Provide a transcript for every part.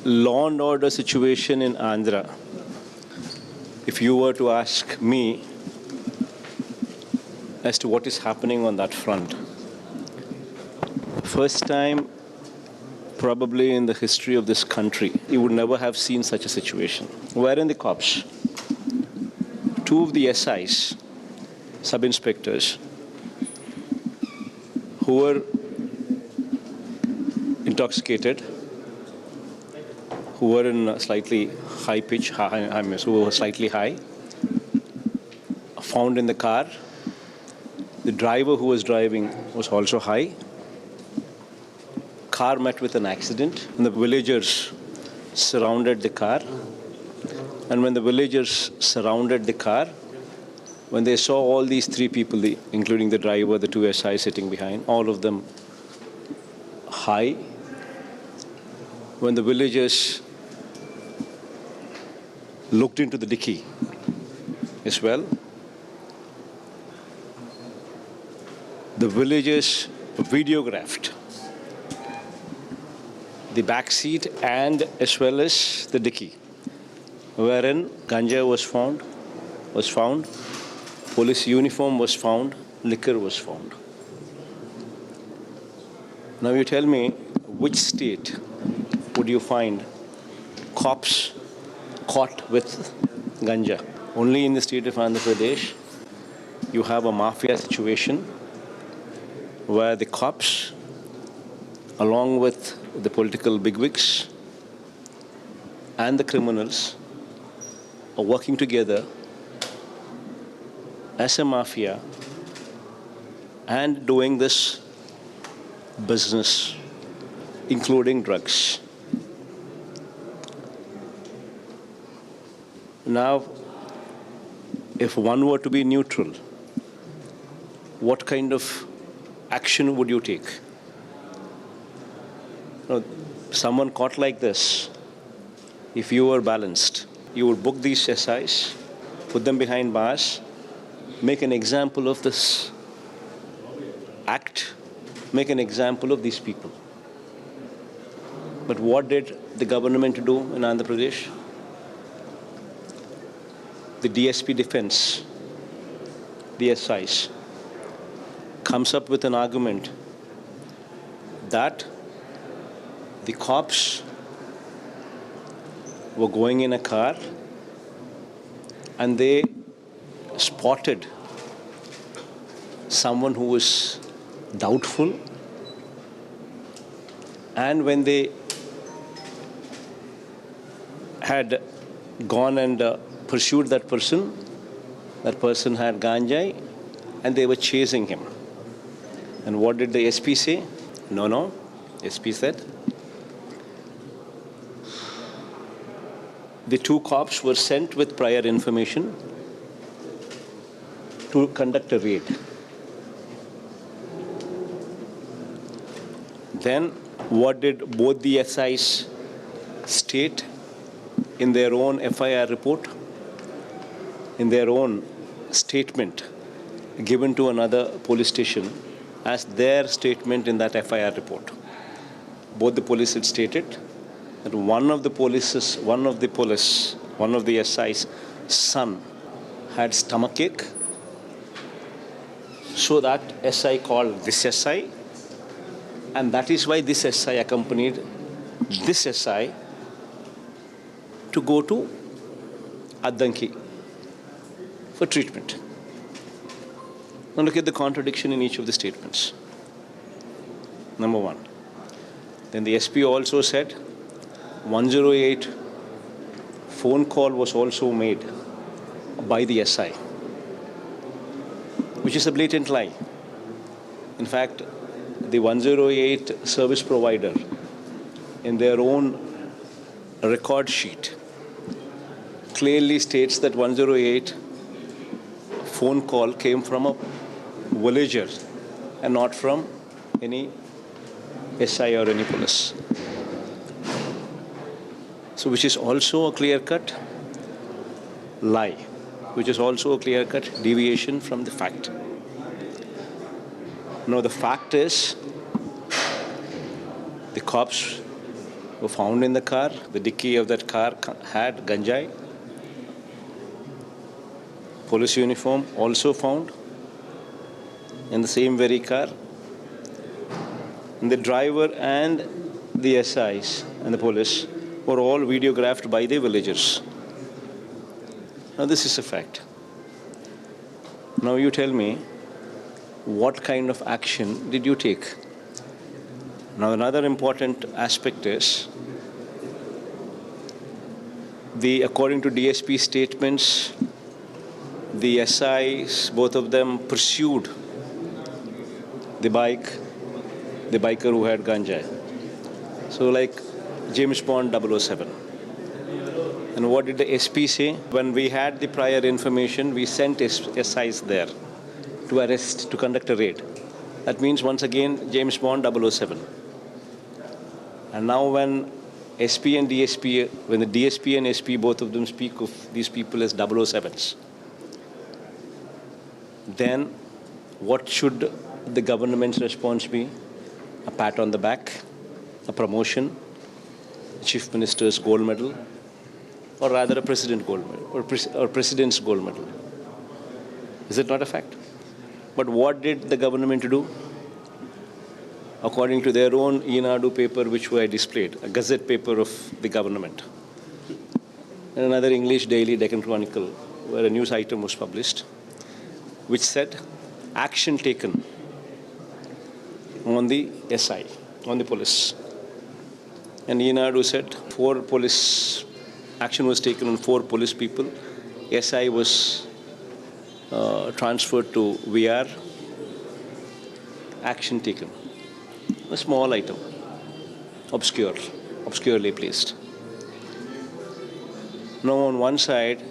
law and order situation in Andhra, if you were to ask me as to what is happening on that front, first time probably in the history of this country, you would never have seen such a situation. Wherein the cops, two of the SIs, sub-inspectors, who were intoxicated, who were in a slightly high pitch, who were slightly high, found in the car. The driver who was driving was also high. Car met with an accident, and the villagers surrounded the car. And when the villagers surrounded the car, when they saw all these three people, including the driver, the two SIs sitting behind, all of them high, when the villagers looked into the dicky as well, the villagers videographed the back seat and as well as the dicky, wherein ganja was found, police uniform was found, liquor was found. Now you tell me, which state would you find cops caught with ganja? Only in the state of Andhra Pradesh, you have a mafia situation where the cops, along with the political bigwigs and the criminals, are working together as a mafia and doing this business, including drugs. Now, if one were to be neutral, what kind of action would you take? Someone caught like this, if you were balanced, you would book these SIs, put them behind bars, make an example of this act, make an example of these people. But what did the government do in Andhra Pradesh? The DSP defense, the SIs, comes up with an argument that the cops were going in a car and they spotted someone who was doubtful, and when they had gone and pursued that person had ganja and they were chasing him. And what did the SP say? No, SP said the two cops were sent with prior information to conduct a raid. Then what did both the SIs state in their own FIR report, in their own statement given to another police station as their statement in that FIR report? Both the police had stated that one of the SI's son had stomachache, so that SI called this SI, and that is why this SI accompanied this SI to go to Addanki for treatment. Now look at the contradiction in each of the statements. Number one. Then the SP also said 108 phone call was also made by the SI, which is a blatant lie. In fact, the 108 service provider, in their own record sheet, clearly states that 108 phone call came from a villager and not from any SI or any police. So which is also a clear-cut lie, which is also a clear-cut deviation from the fact. Now the fact is, the cops were found in the car. The dicky of that car had ganjai. Police uniform also found in the same very car. And the driver and the SIs and the police were all videographed by the villagers. Now this is a fact. Now you tell me, what kind of action did you take? Now another important aspect is, according to DSP statements, the SIs, both of them pursued the biker who had ganja. So like James Bond 007. And what did the SP say? When we had the prior information, we sent SIs there to arrest, to conduct a raid. That means once again James Bond 007. And now when SP and DSP, when the DSP and SP, both of them speak of these people as 007s, then what should the government's response be? A pat on the back, a promotion, Chief Minister's gold medal, or rather a President gold medal, or President's gold medal. Is it not a fact? But what did the government do? According to their own Eenadu paper, which were displayed, a gazette paper of the government, and another English daily, Deccan Chronicle, where a news item was published, which said, action taken on the SI, on the police. And Eenadu said, action was taken on 4 police people. SI was transferred to VR. Action taken. A small item, obscurely placed. Now on one side,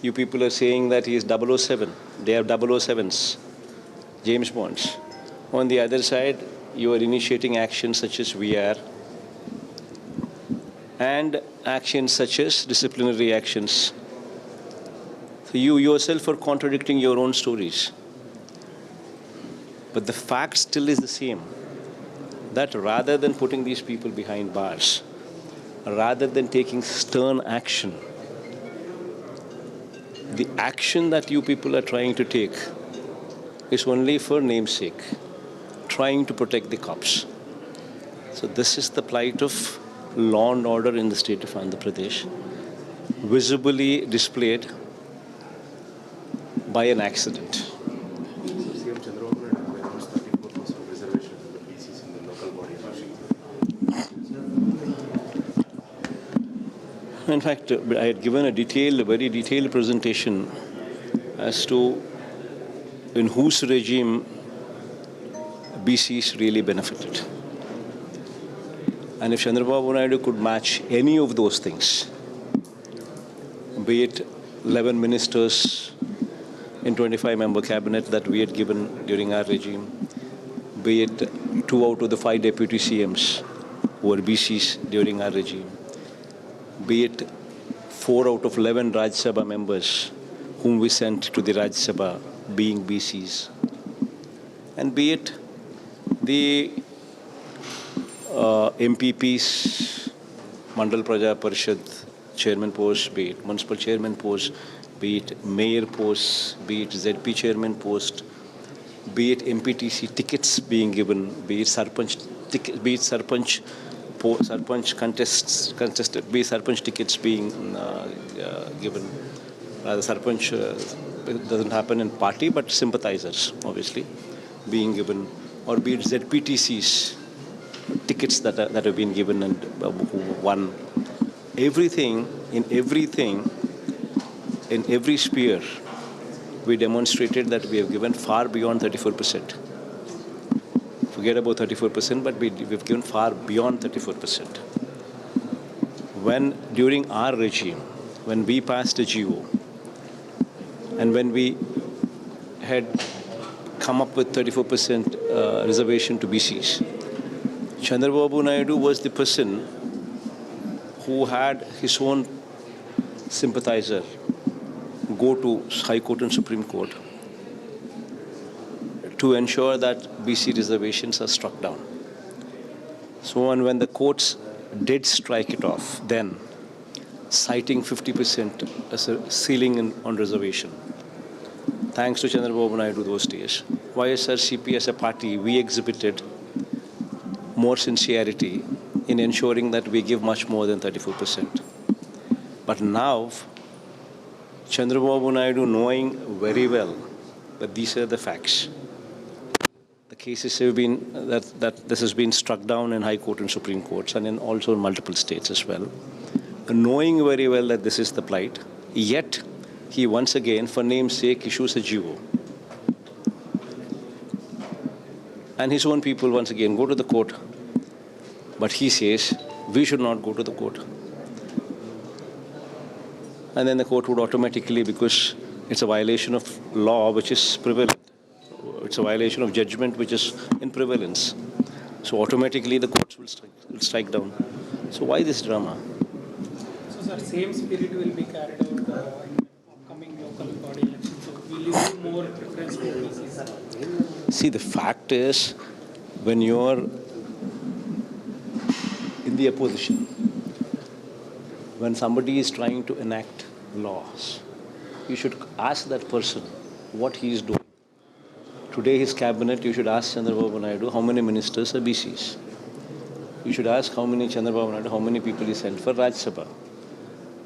you people are saying that he is 007. They have 007s, James Bonds. On the other side, you are initiating actions such as VR and actions such as disciplinary actions. So you yourself are contradicting your own stories. But the fact still is the same, that rather than putting these people behind bars, rather than taking stern action, the action that you people are trying to take is only for namesake, trying to protect the cops. So this is the plight of law and order in the state of Andhra Pradesh, visibly displayed by an accident. CM Chandrababu Naidu announced 34% reservation in the PCs in the local body election. In fact, I had given a very detailed presentation as to in whose regime BCs really benefited. And if Chandrababu Naidu could match any of those things, be it 11 ministers in 25-member cabinet that we had given during our regime, be it 2 out of the 5 deputy CMs who were BCs during our regime, be it 4 out of 11 Rajya Sabha members whom we sent to the Rajya Sabha being BCs, and be it the MPPs, Mandal Praja Parishad chairman post, be it municipal chairman post, be it mayor post, be it ZP chairman post, be it MPTC tickets being given, be it Sarpanch contested, be it Sarpanch tickets being given. Rather, Sarpanch doesn't happen in party, but sympathizers, obviously, being given, or be it ZPTCs tickets that have been given and who won. Everything, in every sphere, we demonstrated that we have given far beyond 34%. Forget about 34%, but we've given far beyond 34%. When, during our regime, when we passed a GO, and when we had come up with 34% reservation to BCs, Chandrababu Naidu was the person who had his own sympathizer go to High Court and Supreme Court to ensure that BC reservations are struck down. So when the courts did strike it off then, citing 50% as a ceiling on reservation. Thanks to Chandrababu Naidu those days. YSRCP as a party, we exhibited more sincerity in ensuring that we give much more than 34%. But now, Chandrababu Naidu knowing very well that these are the facts. The cases have been, that this has been struck down in High Court and Supreme Courts and in also in multiple states as well. Knowing very well that this is the plight, yet he once again, for name's sake, issues a GO. And his own people once again go to the court. But he says, we should not go to the court. And then the court would automatically, because it's a violation of law which is prevalent, it's a violation of judgment which is in prevalence. So automatically the courts will strike down. So why this drama? So, sir, same spirit will be carried out in upcoming local body elections. So, will you give more preference to PCs? See, the fact is, when you're in the opposition, when somebody is trying to enact laws, you should ask that person what he is doing. Today, his cabinet, you should ask Chandrababu Naidu how many ministers are BCs. You should ask how many people he sent for Rajya Sabha.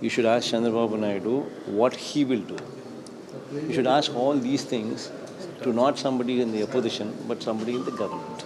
You should ask Chandrababu Naidu what he will do. You should ask all these things to not somebody in the opposition, but somebody in the government.